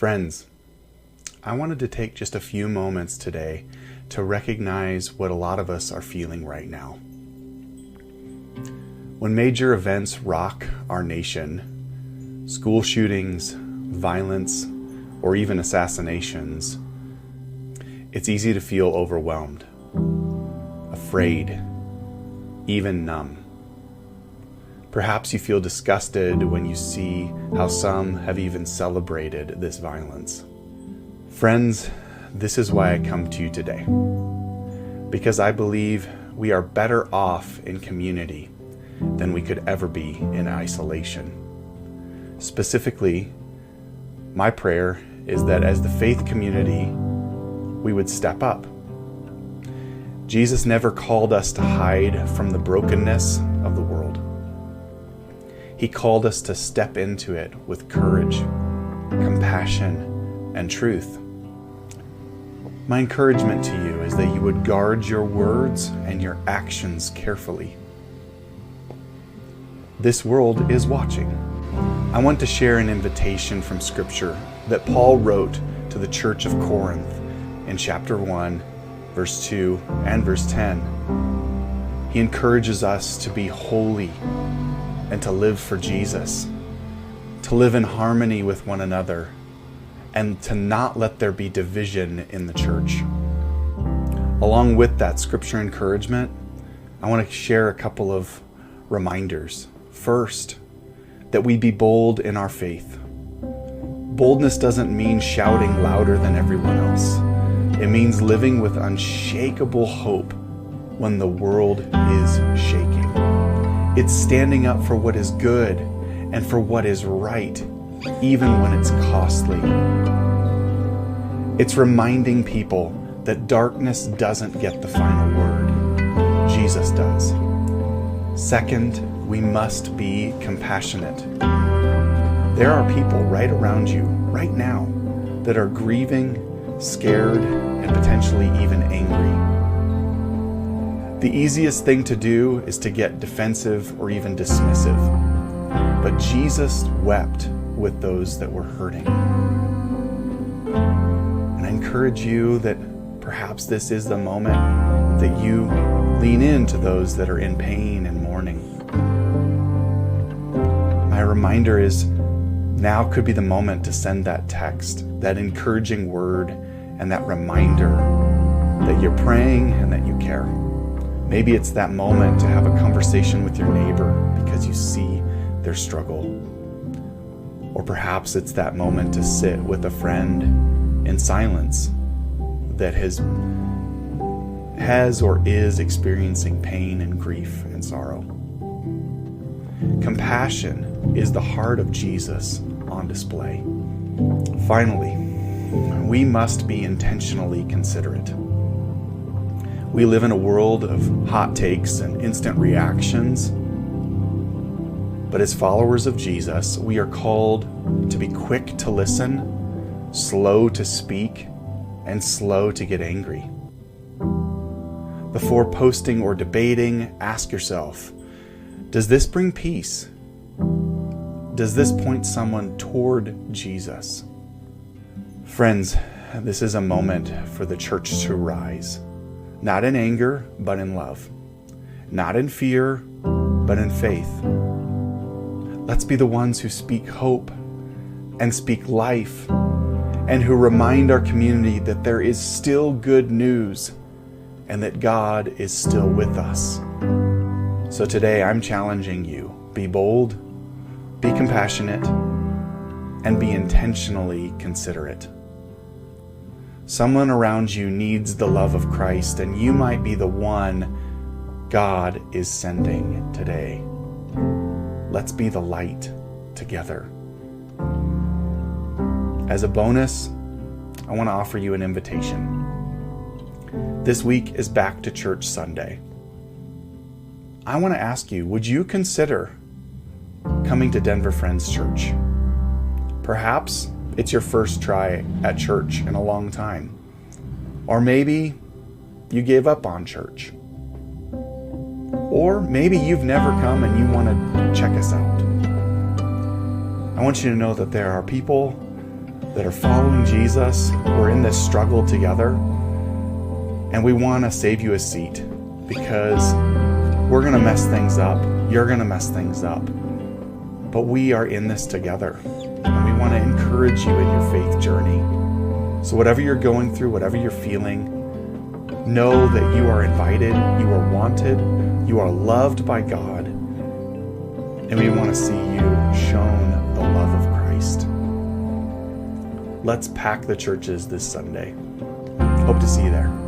Friends, I wanted to take just a few moments today to recognize what a lot of us are feeling right now. When major events rock our nation, school shootings, violence, or even assassinations, it's easy to feel overwhelmed, afraid, even numb. Perhaps you feel disgusted when you see how some have even celebrated this violence. Friends, this is why I come to you today. Because I believe we are better off in community than we could ever be in isolation. Specifically, my prayer is that as the faith community, we would step up. Jesus never called us to hide from the brokenness of the world. He called us to step into it with courage, compassion, and truth. My encouragement to you is that you would guard your words and your actions carefully. This world is watching. I want to share an invitation from Scripture that Paul wrote to the church of Corinth in chapter 1, verse 2 and verse 10. He encourages us to be holy and to live for Jesus, to live in harmony with one another, and to not let there be division in the church. Along with that scripture encouragement, I want to share a couple of reminders. First, that we be bold in our faith. Boldness doesn't mean shouting louder than everyone else. It means living with unshakable hope when the world is shaking. It's standing up for what is good and for what is right, even when it's costly. It's reminding people that darkness doesn't get the final word. Jesus does. Second, we must be compassionate. There are people right around you, right now, that are grieving, scared, and potentially even angry. The easiest thing to do is to get defensive or even dismissive. But Jesus wept with those that were hurting. And I encourage you that perhaps this is the moment that you lean into those that are in pain and mourning. My reminder is now could be the moment to send that text, that encouraging word, and that reminder that you're praying and that you care. Maybe it's that moment to have a conversation with your neighbor because you see their struggle. Or perhaps it's that moment to sit with a friend in silence that has or is experiencing pain and grief and sorrow. Compassion is the heart of Jesus on display. Finally, we must be intentionally considerate. We live in a world of hot takes and instant reactions. But as followers of Jesus, we are called to be quick to listen, slow to speak, and slow to get angry. Before posting or debating, ask yourself, does this bring peace? Does this point someone toward Jesus? Friends, this is a moment for the church to rise. Not in anger, but in love. Not in fear, but in faith. Let's be the ones who speak hope and speak life, and who remind our community that there is still good news and that God is still with us. So today I'm challenging you, be bold, be compassionate, and be intentionally considerate. Someone around you needs the love of Christ, and you might be the one God is sending today. Let's be the light together. As a bonus, I want to offer you an invitation. This week is Back to Church Sunday. I want to ask you, would you consider coming to Denver Friends Church? Perhaps it's your first try at church in a long time. Or maybe you gave up on church. Or maybe you've never come and you want to check us out. I want you to know that there are people that are following Jesus. We're in this struggle together, and we want to save you a seat because we're going to mess things up. You're going to mess things up. But we are in this together, and we want to encourage you in your faith journey. So whatever you're going through, whatever you're feeling, know that you are invited, you are wanted, you are loved by God, and we want to see you shown the love of Christ. Let's pack the churches this Sunday. Hope to see you there.